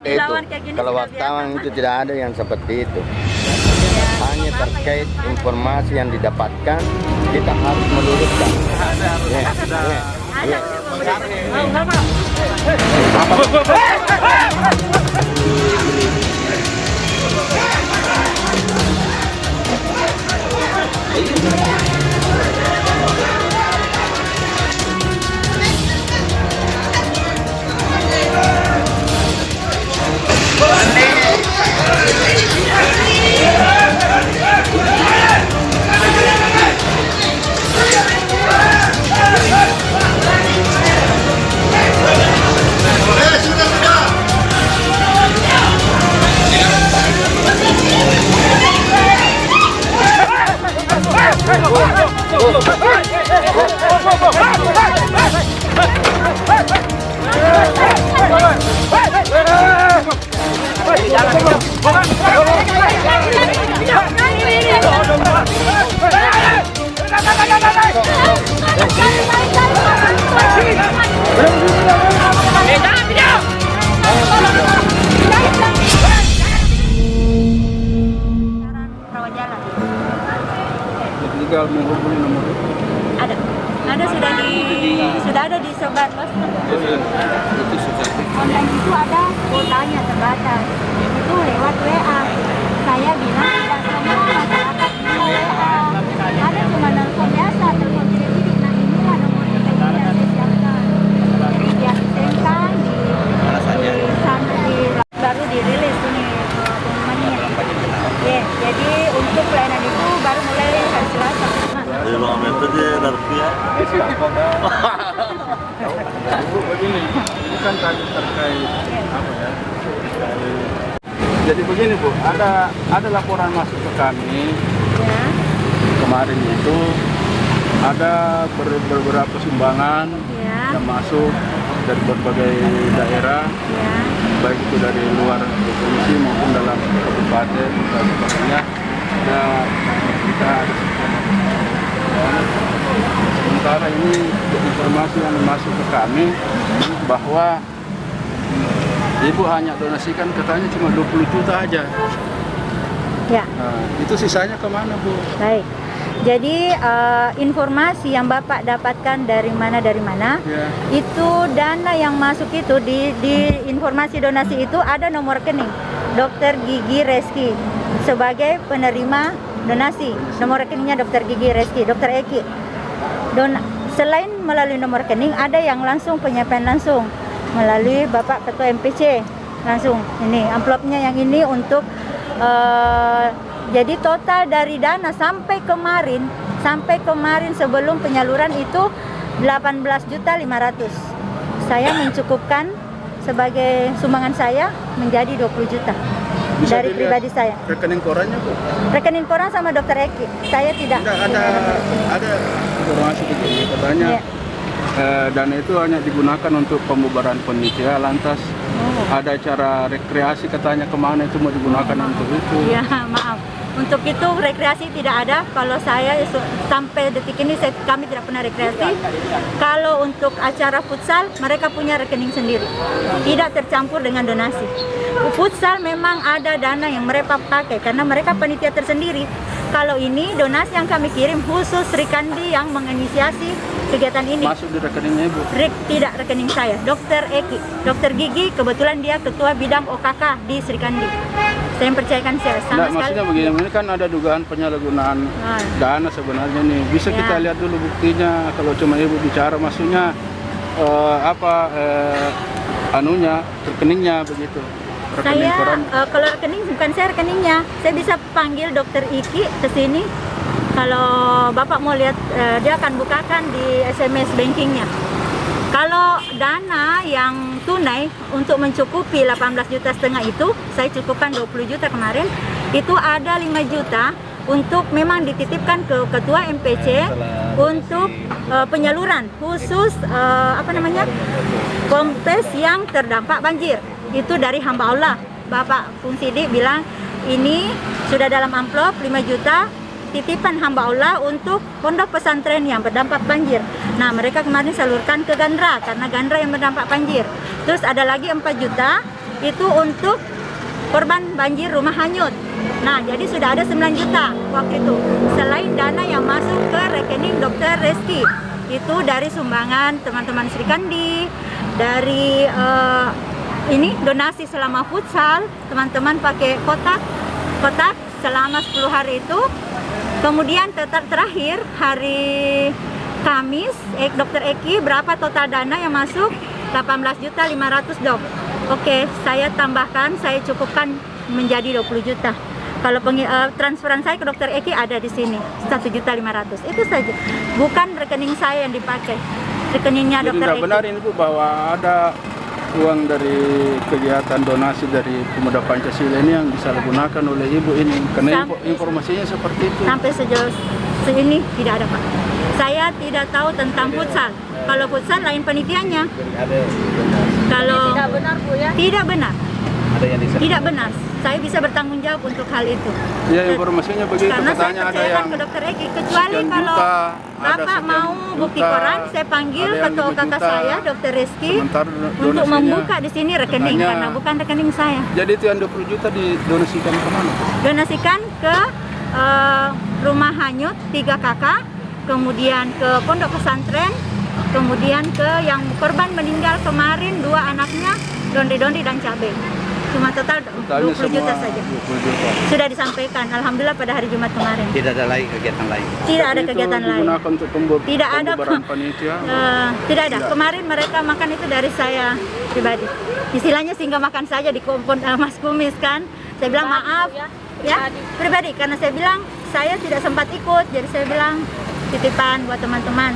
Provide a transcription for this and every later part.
Kalau wartawan itu tidak ada yang seperti itu. Hanya terkait informasi yang didapatkan, kita harus meluruskan. Tinggal menghubungi nomor itu. Ada sudah ada di Sobat Los. Itu susah. Online itu ada kuotanya terbatas. Itu lewat WA. Saya bilang tidak semua masyarakat mau WA. Ada cuma telepon biasa, telepon bidik. Nah inilah nomor yang saya siapkan. Jadi diasistenkan di sana baru dirilis ini pengumumannya. Ya, jadi untuk pelayanan itu baru mulai hari Selasa. Begini, ini kan tadi terkait apa ya? Jadi begini Bu, ada laporan masuk ke kami. Ya. Kemarin itu ada beberapa sumbangan Ya. yang masuk dari berbagai daerah, Ya. baik itu dari luar provinsi maupun dalam kabupaten dan sebagainya. Dan kita ada sementara ini informasi yang masuk ke kami bahwa Ibu hanya donasikan katanya cuma 20 juta aja. Ya. Nah, itu sisanya kemana Bu? Baik. Jadi informasi yang Bapak dapatkan dari mana Ya. itu dana yang masuk itu di informasi donasi itu ada nomor rekening Dr. Gigi Reski sebagai penerima donasi. Nomor rekeningnya Dr. Gigi Reski, Dr. Eki. Selain melalui nomor rekening ada yang langsung penyampaian langsung melalui Bapak Ketua MPC langsung. Ini amplopnya yang ini untuk jadi total dari dana sampai kemarin sebelum penyaluran itu 18.500.000. Saya mencukupkan sebagai sumbangan saya menjadi 20 juta. Bisa dari pribadi saya. Rekening korannya Bu? Rekening koran sama Dr. Eki. Saya tidak. Ada informasi begini katanya. Ya. Dana itu hanya digunakan untuk pembubaran panitia, lantas ada cara rekreasi katanya kemana itu mau digunakan untuk itu. Ya, maaf. Untuk itu rekreasi tidak ada. Kalau saya sampai detik ini kami tidak pernah rekreasi. Kalau untuk acara futsal mereka punya rekening sendiri, tidak tercampur dengan donasi. Futsal memang ada dana yang mereka pakai karena mereka panitia tersendiri. Kalau ini donasi yang kami kirim khusus Sri Kandi yang menginisiasi kegiatan ini. Masuk di rekeningnya Ibu? Tidak rekening saya, Dr. Eki. Dr. Gigi kebetulan dia ketua bidang OKK di Sri Kandi. Saya percayakan saya sama sekali. Maksudnya begini, ini kan ada dugaan penyalahgunaan dana sebenarnya nih. Bisa kita lihat dulu buktinya. Kalau cuma Ibu bicara, maksudnya rekeningnya begitu. Saya kalau rekening bukan saya rekeningnya. Saya bisa panggil Dr. Iki ke sini. Kalau Bapak mau lihat, dia akan bukakan di SMS bankingnya. Kalau dana yang tunai untuk mencukupi 18,5 juta itu, saya cukupkan 20 juta kemarin. Itu ada 5 juta untuk memang dititipkan ke Ketua MPC untuk penyaluran khusus Kompes yang terdampak banjir. Itu dari hamba Allah. Bapak Fungsidi bilang ini sudah dalam amplop 5 juta titipan hamba Allah untuk pondok pesantren yang berdampak banjir. Nah, mereka kemarin salurkan ke Gandra karena Gandra yang berdampak banjir. Terus ada lagi 4 juta itu untuk korban banjir rumah hanyut. Nah, jadi sudah ada 9 juta waktu itu. Selain dana yang masuk ke rekening Dr. Reski, itu dari sumbangan teman-teman Sri Kandi, dari ini donasi selama futsal, teman-teman pakai kotak selama 10 hari itu. Kemudian terakhir hari Kamis, Dr. Eki berapa total dana yang masuk? 18.500.000 dok. Oke, saya tambahkan, saya cukupkan menjadi 20 juta. Kalau transferan saya ke Dr. Eki ada di sini 1.500.000. Itu saja. Bukan rekening saya yang dipakai. Rekeningnya Jadi Dr. tidak Eki. benar ini Bu bahwa ada uang dari kegiatan donasi dari Pemuda Pancasila ini yang disalahgunakan oleh Ibu ini, karena informasinya seperti itu. Sampai sejauh ini tidak ada Pak. Saya tidak tahu tentang futsal. Kalau futsal lain panitianya. Kalau Tidak benar Bu ya? tidak benar. Tidak benar. Saya bisa bertanggung jawab untuk hal itu. Ya, informasinya begitu, Karena saya katanya ada percayakan yang ke Dr. Eki, kecuali sekian kalau juta, ada Bapak sekian mau bukti juta, koran, saya panggil ada yang ketua 5 kakak juta, saya, Dr. Reski, sementara untuk donasinya- membuka di sini rekening, katanya- karena bukan rekening saya. Jadi itu yang 20 juta didonasikan ke mana? Donasikan ke rumah hanyut 3 kakak, kemudian ke pondok pesantren, kemudian ke yang korban meninggal kemarin 2 anaknya, Dondi dan Cabe. Cuma total 20 juta saja. 20 juta. Sudah disampaikan, alhamdulillah pada hari Jumat kemarin. Tidak ada lagi kegiatan lain. Tidak ada Itu kegiatan lain. digunakan untuk Tidak ada. pembubaran panitia. Tidak ada. Kemarin mereka makan itu dari saya pribadi. Istilahnya singgah makan saja di kompon Mas Kumis kan. Saya bilang maaf ya pribadi, karena saya bilang saya tidak sempat ikut. Jadi saya bilang titipan buat teman-teman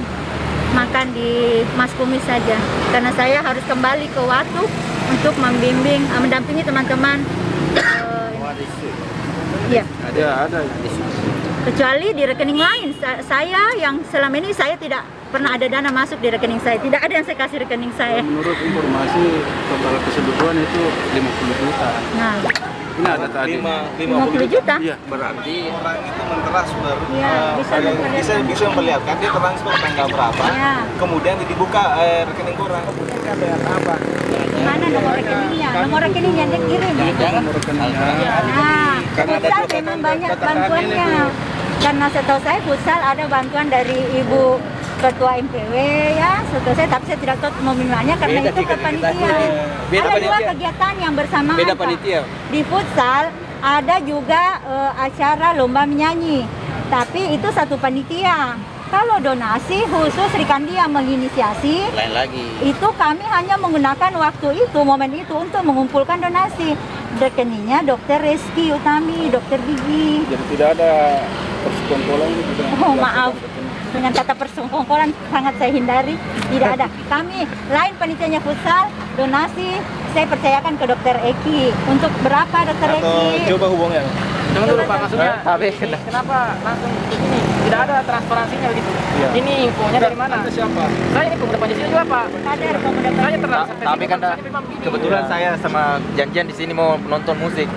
makan di Mas Kumis saja. Karena saya harus kembali ke Watu untuk membimbing, mendampingi teman-teman. Ya. Ada. Kecuali di rekening lain, saya yang selama ini saya tidak pernah ada dana masuk di rekening saya. Tidak ada yang saya kasih rekening saya. Menurut informasi total keseluruhan itu 50 juta. Nah, Ini ada tadi. 50 juta? Iya. Berarti orang itu mentransfer, Iya, bisa memperlihatkan dia transfer tanggal berapa, Iya. kemudian dibuka rekening orang. Dengan apa? Mana nomor rekeningnya? Nomor rekeningnya dia kirim. Nomor rekeningnya. Nah, Karena ada futsal kotak- memang banyak kotakan ini, bantuannya. Bu. Karena setahu saya futsal ada bantuan dari Ibu Ketua MPW ya, setahu saya, tapi saya tidak tahu nominalnya karena itu ke panitia. Ada dua kegiatan yang bersamaan. Beda Pak. panitia. Di futsal ada juga acara lomba menyanyi, tapi itu satu panitia. Kalau donasi khusus Sri Kandi yang menginisiasi, Lain lagi. itu kami hanya menggunakan waktu itu, momen itu untuk mengumpulkan donasi. Rekeningnya Dr. Reski Utami, Dr. Gigi. Jadi tidak ada persekongkolan. Oh maaf, dengan kata persekongkolan sangat saya hindari. Tidak ada. Kami lain panitianya futsal, donasi saya percayakan ke Dr. Eki. Untuk berapa Dr. Atau Eki? coba hubungnya. Tunggu dulu Pak, maksudnya Tapi ini kenapa langsung begini? Tidak ada transparansinya begitu. Iya. Ini infonya dari mana? Anda siapa? Saya ini pemuda Pancasila juga Pak. Kader pemuda Saya Pancasila. terlalu Tapi kan kebetulan saya sama janjian di sini mau nonton musik.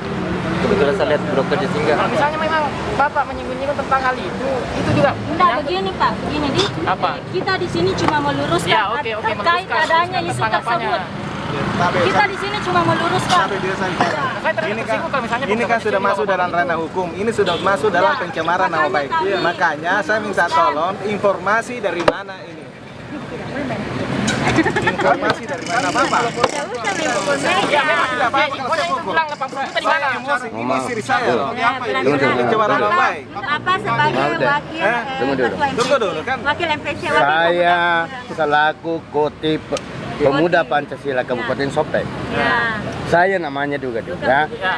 Kebetulan saya lihat Dokter Jasinga. Kalau misalnya memang Bapak menyinggung-nyinggung tentang hal itu juga Enggak, begini Pak, begini di Apa? kita di sini cuma meluruskan Ya, oke, terkait meluruskan, adanya meluruskan isu tanggapannya. tersebut. Kita di sini cuma meluruskan. Saya tersinggung kalau misalnya Ini kan sudah masuk dalam ranah hukum, ini sudah masuk dalam pencemaran nama baik. Makanya saya minta tolong informasi dari mana ini. Informasi dari mana Bapak? Tidak usah memukul Ya, memang meja. tidak apa-apa. Infonya itu pulang 80 juta di mana? Ini istri saya loh. Ya, pelan-pelan. Pencemaran nama baik. Apa sebagai wakil Tunggu dulu. ketua MPC? Tunggu dulu, kan. Wakil MPC. wakil Saya pemuda. selaku Kotip Pemuda Pancasila Kabupaten Sopeng. Ya. Saya namanya juga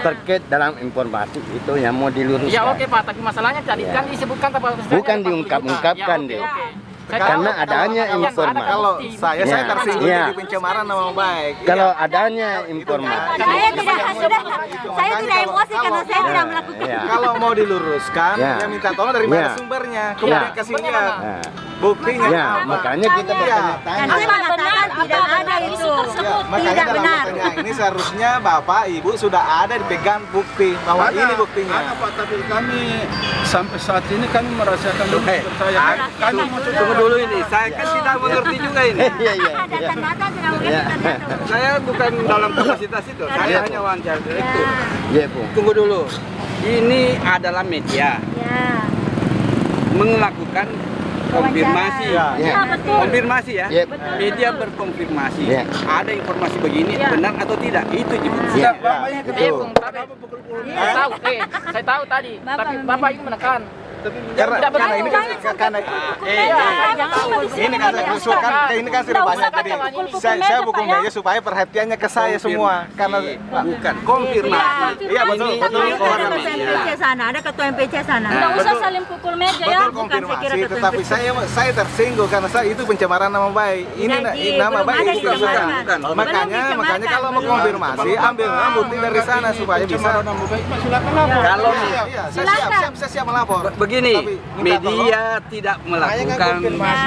terkait dalam informasi itu yang mau diluruskan. Ya oke Pak, tapi masalahnya tadi Ya. kan disebutkan Bukan diungkap-ungkapkan, Ya, Dek. oke. Karena adanya informasi. Kalau saya Ya. tersinggung Ya. dari pencemaran nama baik. Kalau adanya informasi. Saya tidak emosi karena saya tidak melakukan. Ya. Kalau mau diluruskan, Ya. ya minta tolong dari mana Ya. sumbernya, kemudian Ya. kasih Sumbernya lihat. mana? Nah, buktinya Ya, apa? makanya kita bertanya-tanya. Kan saya mengatakan tidak ada itu. Ya, makanya Tidak dalam benar. pertanyaan ini seharusnya Bapak Ibu sudah ada dipegang bukti bahwa ini buktinya. Ada Pak, tapi kami sampai saat ini kami merasakan percaya. Kami mau Tunggu dulu ini, saya kan tidak mengerti juga ini. Iya, iya. Data-data tidak mungkin Ya. data-data. Saya bukan dalam kapasitas itu, saya hanya wawancara direktur. Iya, Bung. Tunggu dulu, ini adalah media Ya. melakukan konfirmasi. Ya. Ya. betul. Konfirmasi ya, Ya. media berkonfirmasi. Ya. Ada informasi begini, benar atau tidak? Itu juga. Ya. Bung, tapi saya tahu tadi, tapi Bapak ingin menekan. Karena ini kan ini kan saya usulkan, ini kan sudah banyak tadi. Saya buku meja supaya perhatiannya ke saya semua karena Bukan konfirmasi. Iya, betul, Ini betul. Ada orang ketua media. MPC sana, ada ketua MPC sana. Tidak usah saling pukul meja ya. betul bukan, saya kira konfirmasi, ketua tetapi MPC. saya tersinggung karena saya itu pencemaran nama baik. Ini Gaji, nama belum baik ada itu dicemaran. bukan. Bukan. Makanya kalau mau konfirmasi ambil bukti dari sana supaya bisa. nama baik, Pak, silakan lapor. Kalau Iya, saya siap melapor. begini, Tapi minta tolong. media tidak melakukan Konfirmasi.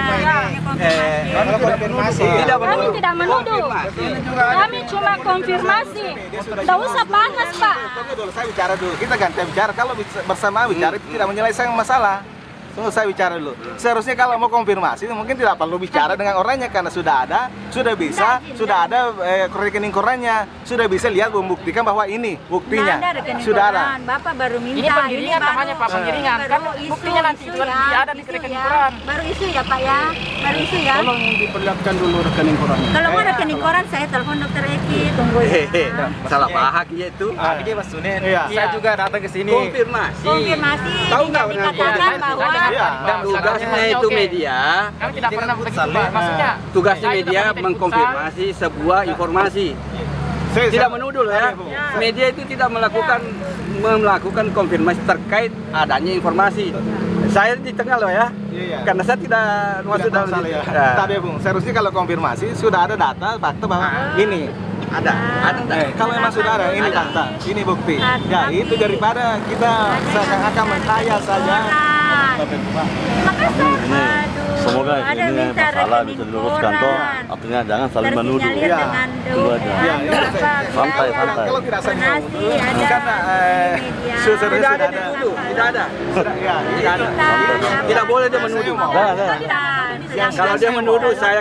tidak Kami tidak menuduh. konfirmasi. Kami cuma konfirmasi. Tidak usah panas, Pak. Tunggu dulu, saya bicara dulu. Kita ganti bicara. Kalau bersama bicara itu tidak menyelesaikan masalah. Tunggu saya bicara dulu. Seharusnya kalau mau konfirmasi mungkin tidak perlu bicara dengan orangnya karena sudah ada, sudah bisa, sudah ada rekening korannya, sudah bisa lihat membuktikan bahwa ini buktinya. Nggak ada rekening Sudah ada. koran. Bapak baru minta. Ini penggiringan baru- namanya, Pak, penggiringan. Kan baru isu, buktinya nanti isu itu ada di isu rekening ya. koran. Baru isu ya Pak ya. Baru isu ya. Tolong diperlihatkan dulu rekening korannya. Kalau mau rekening koran saya telepon dokter Eki. Tunggu ya. Salah paham ya itu. Tapi dia Mas Sunen. Saya juga datang ke sini. Konfirmasi. Konfirmasi. Tahu nggak tidak dengan dikatakan bahwa Iya. tugasnya itu media, Kami tidak pernah begitu, Pak. Maksudnya tugasnya saya juga media minta di mengkonfirmasi sebuah informasi. Tidak menuduh loh ya. Media itu tidak melakukan konfirmasi terkait adanya informasi. Saya di tengah loh ya. Iya. Karena saya tidak masuk dalam masalah ya. Ya. Tapi Bung, seharusnya kalau konfirmasi sudah ada data fakta bahwa ini. Ada. Kalau memang sudah ada, ini fakta, ini bukti. Ya itu daripada kita seakan-akan menghayal saja. Semoga ada ini minta masalah rekening bisa diluruskan toh. koran. Artinya jangan saling menuduh. Tersinyalir Ya. dengan Itu aja. Santai, santai. Kalau tidak saya mau, Donasi ada karena media. sudah Tidak ada ada. dituduh, tidak ada. Ya, Tidak ada. Tidak boleh dia menuduh. Enggak, enggak. Kalau dia menuduh saya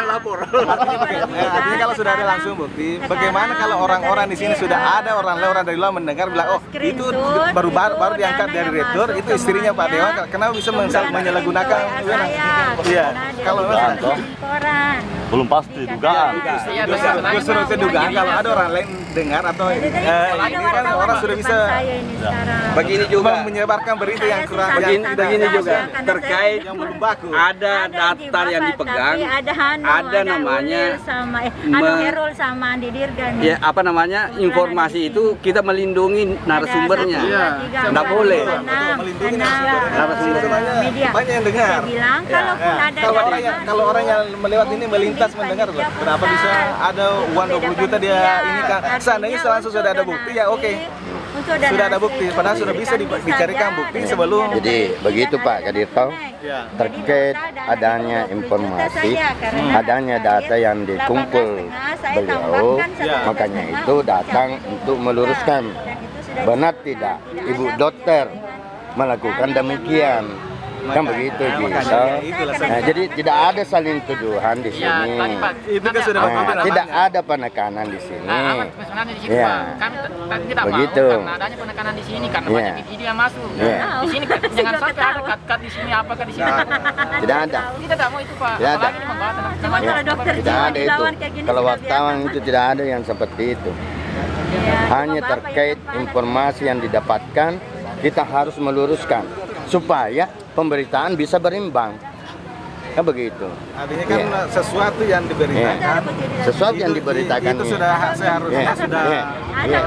lapor. artinya kalau sudah ada langsung bukti, bagaimana kalau orang-orang di sini sudah ada orang dari luar mendengar bilang, oh itu baru diangkat dari rektor, itu istrinya Pak Dewa, kenapa bisa menyalahgunakan? Iya, kalau memang koran. Belum pasti dugaan. justru kedugaan kalau ada orang lain dengar atau ini kan orang sudah bisa Begini juga. menyebarkan berita yang kurang Begini juga terkait yang belum baku. ada data yang dipegang, ada namanya Herul sama Andi Dirgan. ya apa namanya informasi itu kita melindungi narasumbernya. Nggak boleh. Melindungi Media. banyak yang dengar. Saya bilang kalaupun ada Kalau orang yang melewat ini melintas mendengar loh, kenapa bisa ada uang 20 juta dia ini kan? Seandainya langsung sudah ada bukti ya oke. Sudah ada bukti, padahal sudah bisa dicarikan bukti sebelum. Jadi begitu Pak Kadirto, terkait adanya informasi, adanya data yang dikumpul beliau, makanya itu datang untuk meluruskan. Benar tidak Ibu dokter melakukan demikian? Kan begitu gitu. Nah, jadi tidak ada saling tuduhan di Ya, sini. tadi Pak. Itu kan sudah Nah, tidak ada penekanan di sini. Nah, sebenarnya di sini, Iya. Pak. Kami tadi tidak Begitu. mau karena adanya penekanan di sini karena Iya. banyak ide yang masuk. Iya. Di sini jangan sampai ada kat-kat di sini apakah di sini. Tidak ada. Kita tidak mau itu, Pak. Tidak ada. Apalagi ini membahas tentang Cuma kalau dokter Tidak jiwa ada itu. dilawan kayak gini Kalau sudah wartawan biasa. itu tidak ada yang seperti itu. Ya, Hanya Bapak terkait yang informasi yang didapatkan, kita harus meluruskan supaya pemberitaan bisa berimbang. Kan begitu. Artinya kan sesuatu yang diberitakan. Iya. Sesuatu yang diberitakan itu ini. sudah seharusnya Iya. sudah Iya. ada Iya.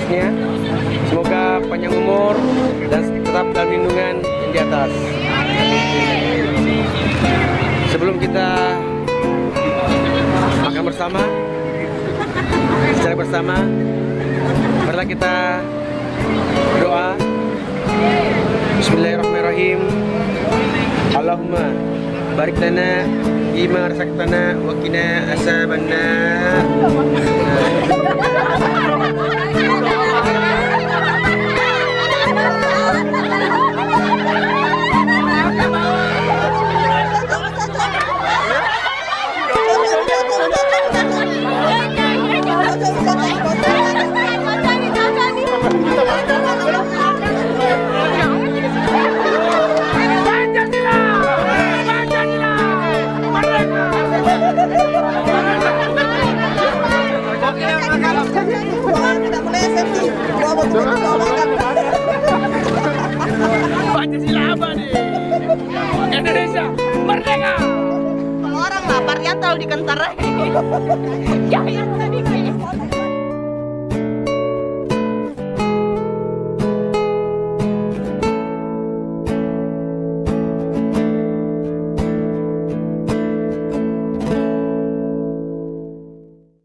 seterusnya. Semoga panjang umur dan tetap dalam lindungan yang di atas. Sebelum kita makan bersama, secara bersama, marilah kita berdoa. Bismillahirrahmanirrahim. Allahumma barik lana bima razaqtana wa qina azabannar. Pancasila apa nih? Indonesia merdeka. Orang lapar ya tahu di kentar.